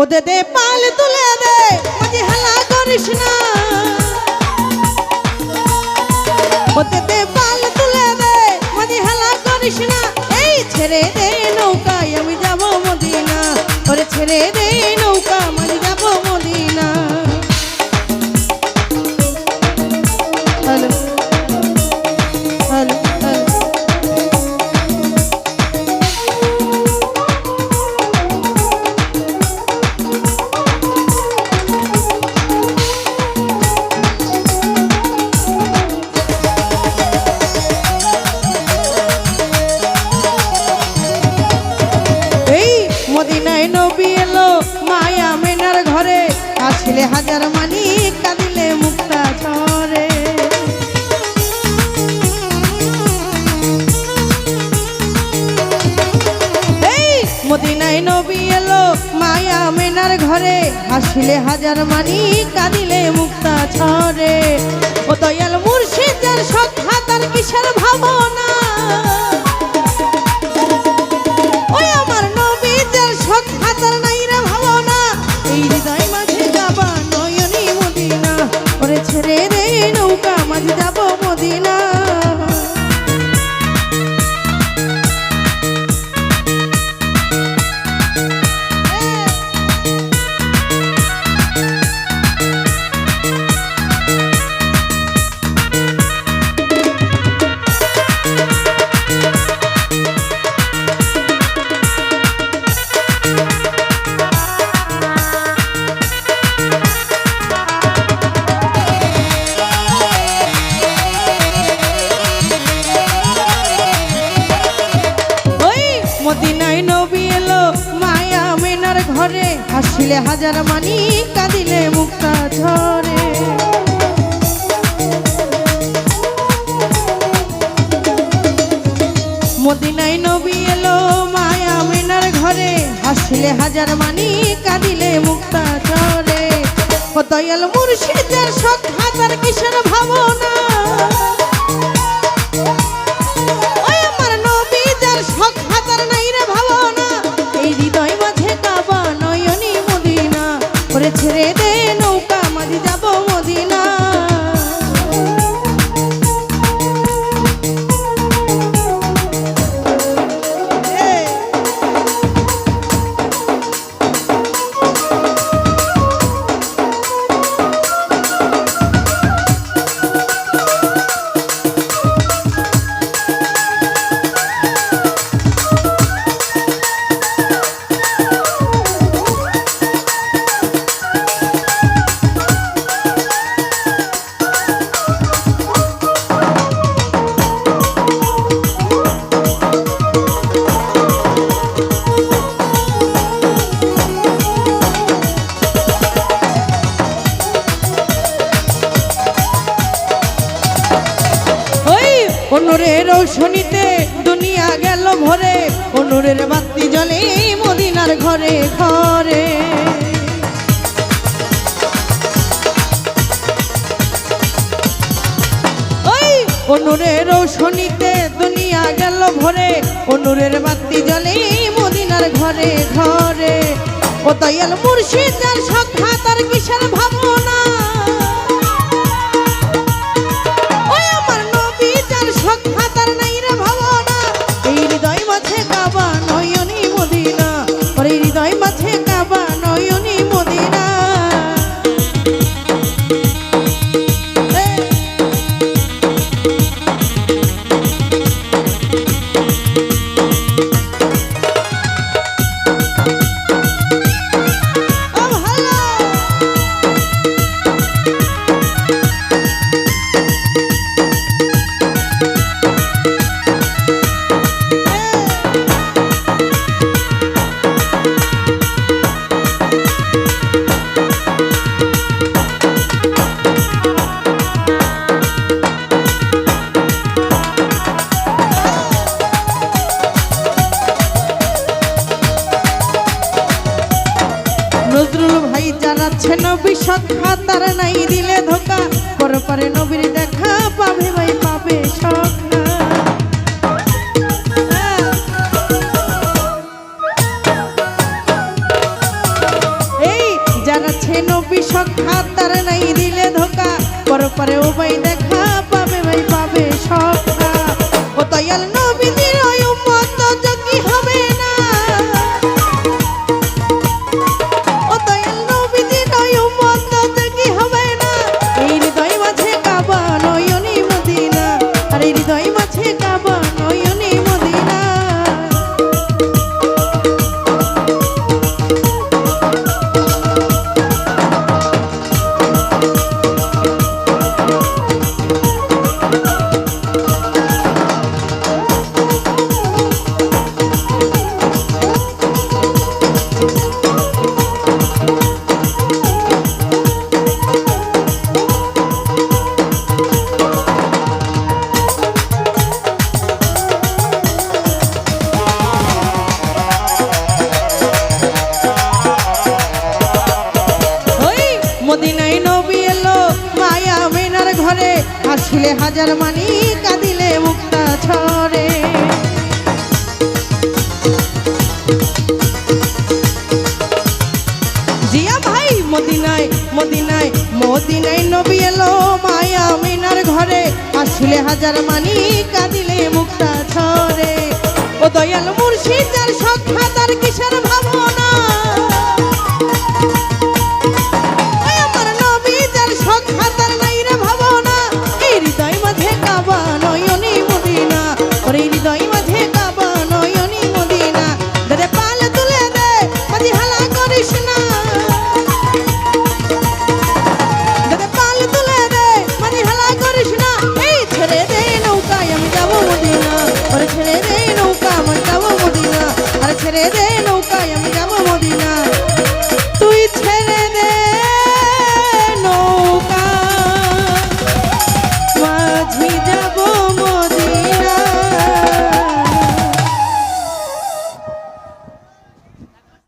ওদে দে পাল তুলে দে মাঝে হালা করিস না ওদে দে পাল তুলে দে মাঝে হালা করিস না এই ছেড়ে দে নৌকায় আমি যাব মদিনা ওরে ছেড়ে দে নৌকা মাঝে যাব মদিনা হ্যালো হ্যালো মদিনায় নবী এলো মায়া মেনার ঘরে আসলে হাজার মানি কাঁদিলে মুক্তা ঝরে এই মদিনায় নবী এলো মায়া মেনার ঘরে আসলে হাজার মানি কাঁদিলে মুক্তা ঝরে ও দয়াল মুর্শিদের সৎ হাতার কিসের ভাবনা ছেড়ে দে নৌকা মাঝে যাব মদিনা মদিনায় নবী এলো মায়া মেনার ঘরে হাসিলে হাজার মানি কাঁদিলে মুক্তা ঝরে মদিনায় নবী এলো মায়া মেনার ঘরে হাসিলে হাজার মানি কাঁদিলে মুক্তা ঝরে ও দয়াল মুর্শিদের সৎ হাজার কিসের ভাবনা ছেড়ে দে নৌকা মাঝে যাব মদিনা অনুরের রৌশনীতে দুনিয়া গেল ভরে অনুরের বাতি জ্বলে মদিনার ঘরে ঘরে ওই অনুরের রৌশনীতে দুনিয়া গেল ভরে অনুরের বাতি জ্বলে মদিনার ঘরে ঘরে ও দয়াল মুর্শিদের সৎ হাতার কিসের ভাবনা হৃদয় মাঝে কাবা নয়নী মদিনা নজরুল ভাই জানাচ্ছে নবী সৎ হাতার নাই দিলে ধোকা পরপারে নবীর দেখা পাবে ভাই পাবে সখা আছে নবী সাক্ষাৎ তার নাই দিলে ধোকা পরপারে ও ভাই দেখা পাবে ভাই পাবে সখা ও দয়াল নবীজির ওই উম্মত যোগী হবে না ও দয়াল নবীজির ওই উম্মত যোগী হবে না এই হৃদয় মাঝে কাবা নয়নি মদিনা আর এই হৃদয় মাঝে কাবা নয়নি মদিনা মদিনায় নবী এলো মায়া মেনার ঘরে হাসিলে হাজার মানি কাঁদিলে মুক্তা ছড়ে জিয়া ভাই মদিনায় মদিনায় মদিনায় নবী এলো মায়া মেনার ঘরে হাসিলে হাজার মানি কাঁদিলে মুক্তা ছড়ে ও দয়াল মুর্শিদ যার সখ্যা তার কিসের ভাবনা ছেড়ে দে নৌকায় আমি যাব মদিনা